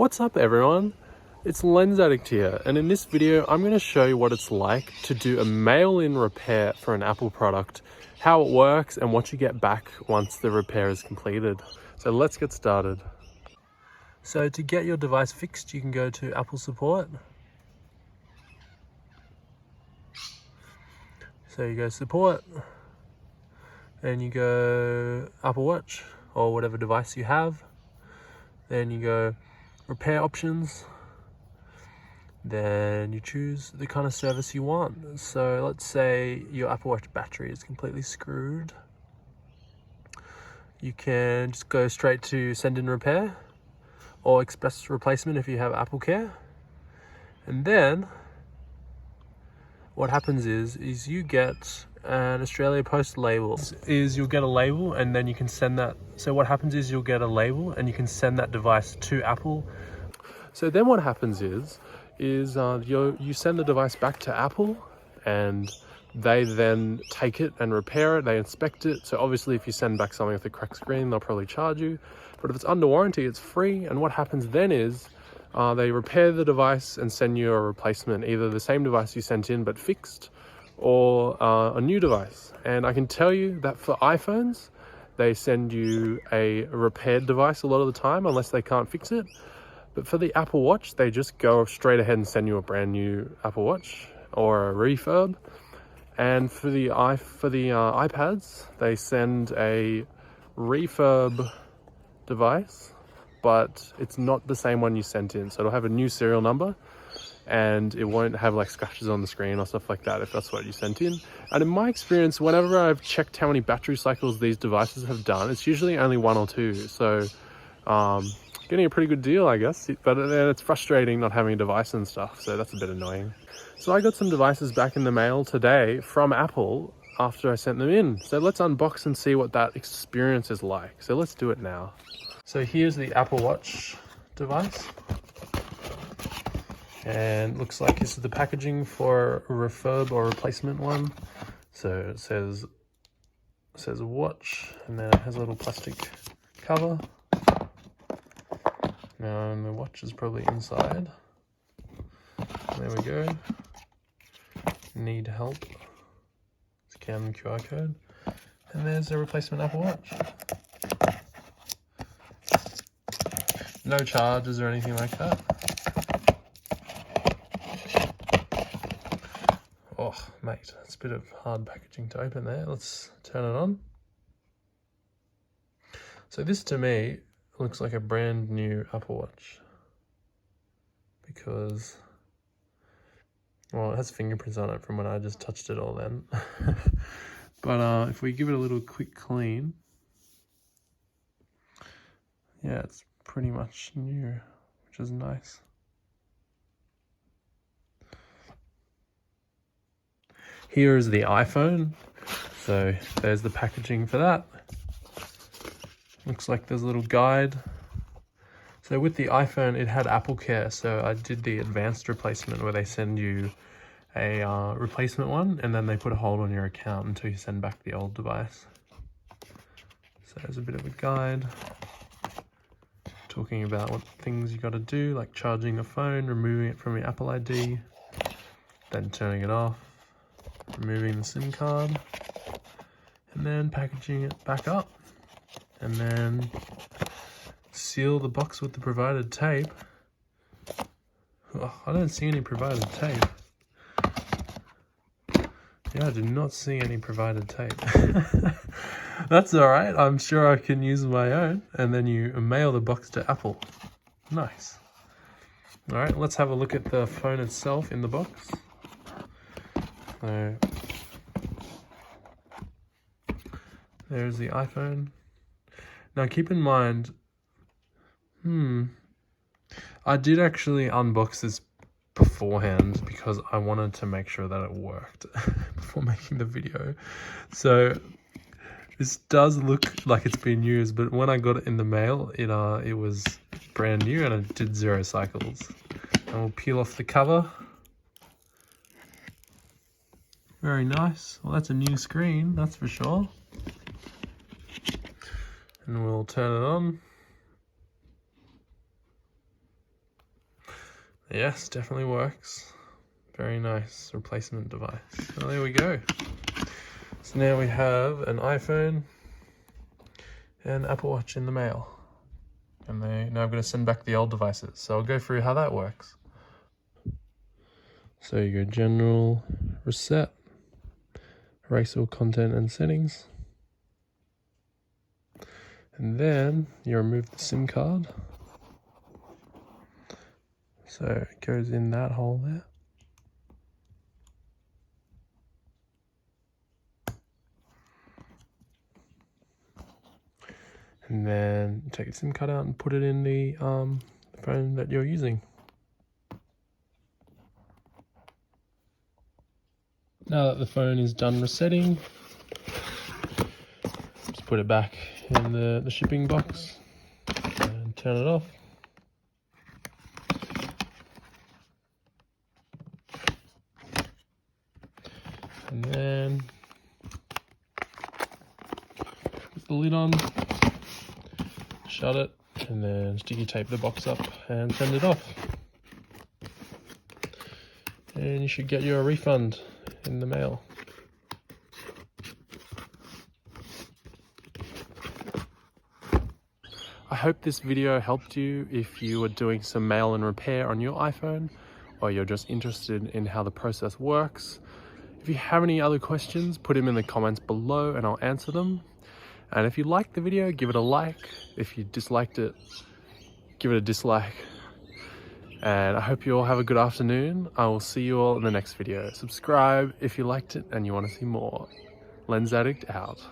What's up everyone? It's Lens Addict here, and in this video I'm going to show you what it's like to do a mail-in repair for an Apple product, how it works and what you get back once the repair is completed. So let's get started. So to get your device fixed, you can go to Apple support. So you go support, then you go Apple Watch or whatever device you have. Then you go repair options. Then you choose the kind of service you want. So let's say your Apple Watch battery is completely screwed. You can just go straight to send in repair or express replacement if you have AppleCare. And then what happens is you get an Australia Post label. You'll get a label and then you can send that. So what happens is you'll get a label and you can send that device to Apple. So then what happens is you send the device back to Apple and they then take it and repair it, they inspect it. So obviously if you send back something with a cracked screen, they'll probably charge you. But if it's under warranty, it's free. And what happens then is they repair the device and send you a replacement, either the same device you sent in but fixed, or a new device. And I can tell you that for iPhones, they send you a repaired device a lot of the time, unless they can't fix it. But for the Apple Watch, they just go straight ahead and send you a brand new Apple Watch or a refurb. And for the iPads, they send a refurb device, but it's not the same one you sent in. So it'll have a new serial number and it won't have like scratches on the screen or stuff like that if that's what you sent in. And in my experience, whenever I've checked how many battery cycles these devices have done, it's usually only 1 or 2. So getting a pretty good deal, I guess, but then it's frustrating not having a device and stuff, so that's a bit annoying. So I got some devices back in the mail today from Apple after I sent them in. So let's unbox and see what that experience is like. So let's do it now. So here's the Apple Watch device. And looks like this is the packaging for a refurb or replacement one. So it says watch, and then it has a little plastic cover. Now the watch is probably inside. There we go. Need help. Scan the QR code. And there's a replacement Apple Watch. No charges or anything like that. Oh, mate, that's a bit of hard packaging to open there. Let's turn it on. So this to me looks like a brand new Apple Watch because, well, it has fingerprints on it from when I just touched it all then. But if we give it a little quick clean, yeah, it's pretty much new, which is nice. Here is the iPhone. So there's the packaging for that. Looks like there's a little guide. So with the iPhone, it had AppleCare. So I did the advanced replacement where they send you a replacement one and then they put a hold on your account until you send back the old device. So there's a bit of a guide talking about what things you got to do, like charging a phone, removing it from your Apple ID, then turning it off, removing the SIM card, and then packaging it back up, and then seal the box with the provided tape. Oh, I don't see any provided tape. Yeah, I do not see any provided tape. That's all right. I'm sure I can use my own. And then you mail the box to Apple. Nice. All right, let's have a look at the phone itself in the box. So there's the iPhone. Now keep in mind, I did actually unbox this beforehand because I wanted to make sure that it worked before making the video. So this does look like it's been used, but when I got it in the mail, it was brand new and it did 0 cycles. And we'll peel off the cover. Very nice. Well, that's a new screen, that's for sure. And we'll turn it on. Yes, definitely works. Very nice replacement device. Well, there we go. So now we have an iPhone and Apple Watch in the mail. And now I'm going to send back the old devices. So I'll go through how that works. So you go General, Reset, erase all content and settings. And then you remove the SIM card. So it goes in that hole there. And then take the SIM card out and put it in the phone that you're using. Now that the phone is done resetting, just put it back in the shipping box and turn it off. And then put the lid on, shut it, and then sticky tape the box up and send it off. And you should get your refund in the mail. I hope this video helped you if you are doing some mail and repair on your iPhone, or you're just interested in how the process works. If you have any other questions, put them in the comments below and I'll answer them. And if you liked the video, give it a like. If you disliked it, give it a dislike. And I hope you all have a good afternoon. I will see you all in the next video. Subscribe if you liked it and you want to see more. Lens Addict out.